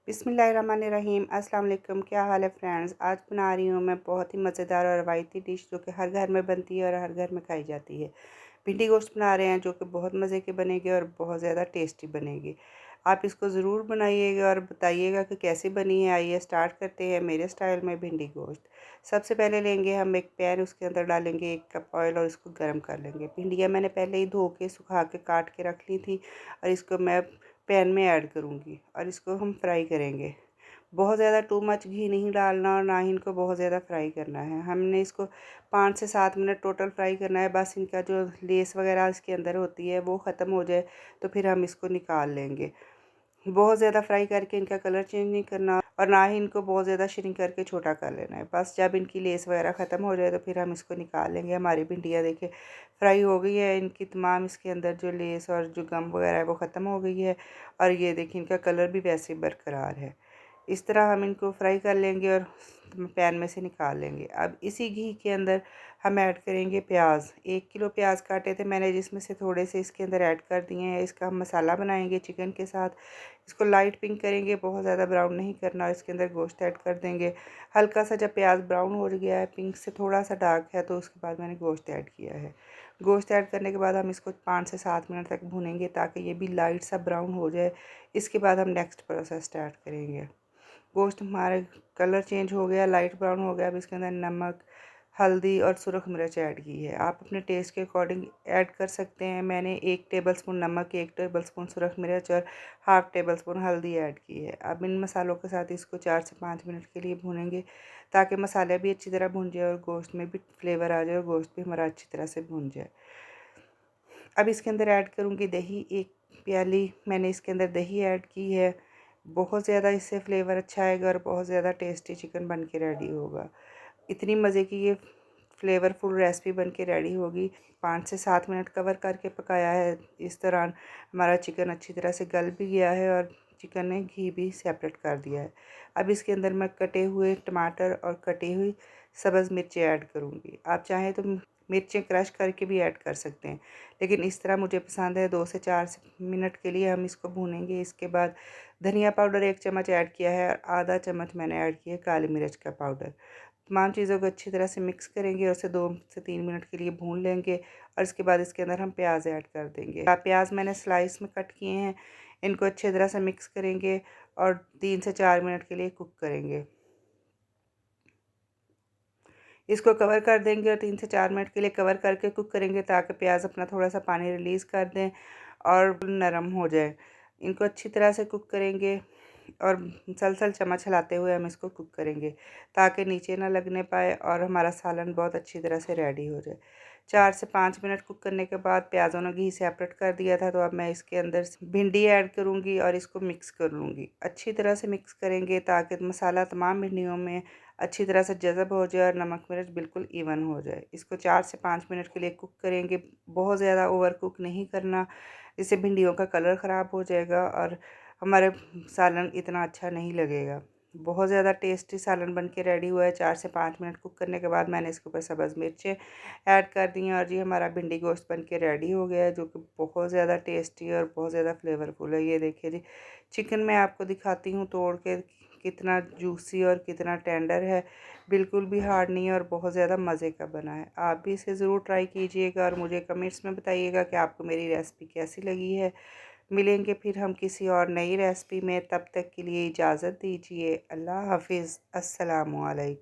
बिस्मिल्लाहिर्रहमानिर्रहीम। अस्सलाम वालेकुम। क्या हाल है फ्रेंड्स। आज बना रही हूँ मैं बहुत ही मज़ेदार और रवायती डिश जो कि हर घर में बनती है और हर घर में खाई जाती है। भिंडी गोश्त बना रहे हैं जो कि बहुत मज़े के बनेगी और बहुत ज़्यादा टेस्टी बनेगी। आप इसको ज़रूर बनाइएगा और बताइएगा कि कैसी बनी है। आइए स्टार्ट करते हैं मेरे स्टाइल में भिंडी गोश्त। सबसे पहले लेंगे हम एक पैन, उसके अंदर डालेंगे 1 कप ऑयल और इसको गर्म कर लेंगे। भिंडियाँ मैंने पहले ही धो के सुखा के काट के रख ली थी और इसको मैं पैन में ऐड करूँगी और इसको हम फ्राई करेंगे। बहुत ज़्यादा टू मच घी नहीं डालना और ना ही इनको बहुत ज़्यादा फ्राई करना है। हमने इसको 5 से 7 मिनट टोटल फ्राई करना है। बस इनका जो लेस वगैरह इसके अंदर होती है वो ख़त्म हो जाए तो फिर हम इसको निकाल लेंगे। बहुत ज़्यादा फ्राई करके इनका कलर चेंज नहीं करना और ना ही इनको बहुत ज़्यादा श्रिंक करके छोटा कर लेना है। बस जब इनकी लेस वगैरह ख़त्म हो जाए तो फिर हम इसको निकाल लेंगे। हमारी भिंडियाँ देखिए फ्राई हो गई है। इनकी तमाम इसके अंदर जो लेस और जो गम वगैरह है वो ख़त्म हो गई है और ये देखिए इनका कलर भी वैसे बरकरार है। इस तरह हम इनको फ्राई कर लेंगे और पैन में से निकाल लेंगे। अब इसी घी के अंदर हम ऐड करेंगे प्याज। 1 किलो प्याज काटे थे मैंने, जिसमें से थोड़े से इसके अंदर ऐड कर दिए हैं। इसका हम मसाला बनाएंगे चिकन के साथ। इसको लाइट पिंक करेंगे, बहुत ज़्यादा ब्राउन नहीं करना। इसके अंदर गोश्त ऐड कर देंगे। हल्का सा जब प्याज ब्राउन हो गया है, पिंक से थोड़ा सा डार्क है, तो उसके बाद मैंने गोश्त ऐड किया है। गोश्त ऐड करने के बाद हम इसको 5 से 7 मिनट तक भूनेंगे ताकि ये भी लाइट सा ब्राउन हो जाए। इसके बाद हम नेक्स्ट प्रोसेस स्टार्ट करेंगे। गोश्त हमारे कलर चेंज हो गया, लाइट ब्राउन हो गया। अब इसके अंदर नमक, हल्दी और सुरख मिर्च ऐड की है। आप अपने टेस्ट के अकॉर्डिंग ऐड कर सकते हैं। मैंने 1 टेबलस्पून नमक, 1 टेबलस्पून सुरख मिर्च और हाफ़ टेबलस्पून हल्दी ऐड की है। अब इन मसालों के साथ इसको 4 से 5 मिनट के लिए भूनेंगे ताकि मसाले भी अच्छी तरह भुन जाए और गोश्त में भी फ्लेवर आ जाए और गोश्त भी हमारा अच्छी तरह से भुन जाए। अब इसके अंदर ऐड करूँगी दही। 1 प्याली मैंने इसके अंदर दही ऐड की है। बहुत ज़्यादा इससे फ्लेवर अच्छा आएगा और बहुत ज़्यादा टेस्टी चिकन बन के रेडी होगा। इतनी मज़े की ये फ्लेवरफुल रेसिपी बन के रेडी होगी। 5 से 7 मिनट कवर करके पकाया है। इस दौरान हमारा चिकन अच्छी तरह से गल भी गया है और चिकन ने घी भी सेपरेट कर दिया है। अब इसके अंदर मैं कटे हुए टमाटर और कटी हुई सब्ज़ मिर्चें ऐड करूँगी। आप चाहें तो मिर्चें क्रश करके भी ऐड कर सकते हैं, लेकिन इस तरह मुझे पसंद है। 2 से 4 मिनट के लिए हम इसको भूनेंगे। इसके बाद धनिया पाउडर 1 चम्मच ऐड किया है और आधा चम्मच मैंने ऐड किया है काली मिर्च का पाउडर। तमाम चीज़ों को अच्छी तरह से मिक्स करेंगे और उसे 2 से 3 मिनट के लिए भून लेंगे और इसके बाद इसके अंदर हम प्याज ऐड कर देंगे। प्याज मैंने स्लाइस में कट किए हैं। इनको अच्छी तरह से मिक्स करेंगे और 3 से 4 मिनट के लिए कुक करेंगे। इसको कवर कर देंगे और 3 से 4 मिनट के लिए कवर करके कुक करेंगे ताकि प्याज अपना थोड़ा सा पानी रिलीज़ कर दें और नरम हो जाए। इनको अच्छी तरह से कुक करेंगे और मुसलसल चम्मच हिलाते हुए हम इसको कुक करेंगे ताकि नीचे ना लगने पाए और हमारा सालन बहुत अच्छी तरह से रेडी हो जाए। 4 से 5 मिनट कुक करने के बाद प्याज़ों ने घी सेपरेट कर दिया था, तो अब मैं इसके अंदर भिंडी ऐड करूँगी और इसको मिक्स कर लूँगी। अच्छी तरह से मिक्स करेंगे ताकि मसाला तमाम भिंडियों में अच्छी तरह से जज़ब हो जाए और नमक मिर्च बिल्कुल इवन हो जाए। इसको 4 से 5 मिनट के लिए कुक करेंगे। बहुत ज़्यादा ओवर कुक नहीं करना, इससे भिंडियों का कलर ख़राब हो जाएगा और हमारे सालन इतना अच्छा नहीं लगेगा। बहुत ज़्यादा टेस्टी सालन बन के रेडी हुआ है। 4 से 5 मिनट कुक करने के बाद मैंने इसके ऊपर सब्ज़ मिर्चें ऐड कर दी हैं और ये हमारा भिंडी गोश्त बन के रेडी हो गया है, जो कि बहुत ज़्यादा टेस्टी और बहुत ज़्यादा फ्लेवरफुल है। ये देखिए जी, चिकन मैं आपको दिखाती हूँ तोड़ के, कितना जूसी और कितना टेंडर है। बिल्कुल भी हार्ड नहीं है और बहुत ज़्यादा मज़े का बना है। आप भी इसे ज़रूर ट्राई कीजिएगा और मुझे कमेंट्स में बताइएगा कि आपको मेरी रेसिपी कैसी लगी है। मिलेंगे फिर हम किसी और नई रेसिपी में। तब तक के लिए इजाज़त दीजिए। अल्लाह हाफ़िज़। अस्सलामु अलैकुम।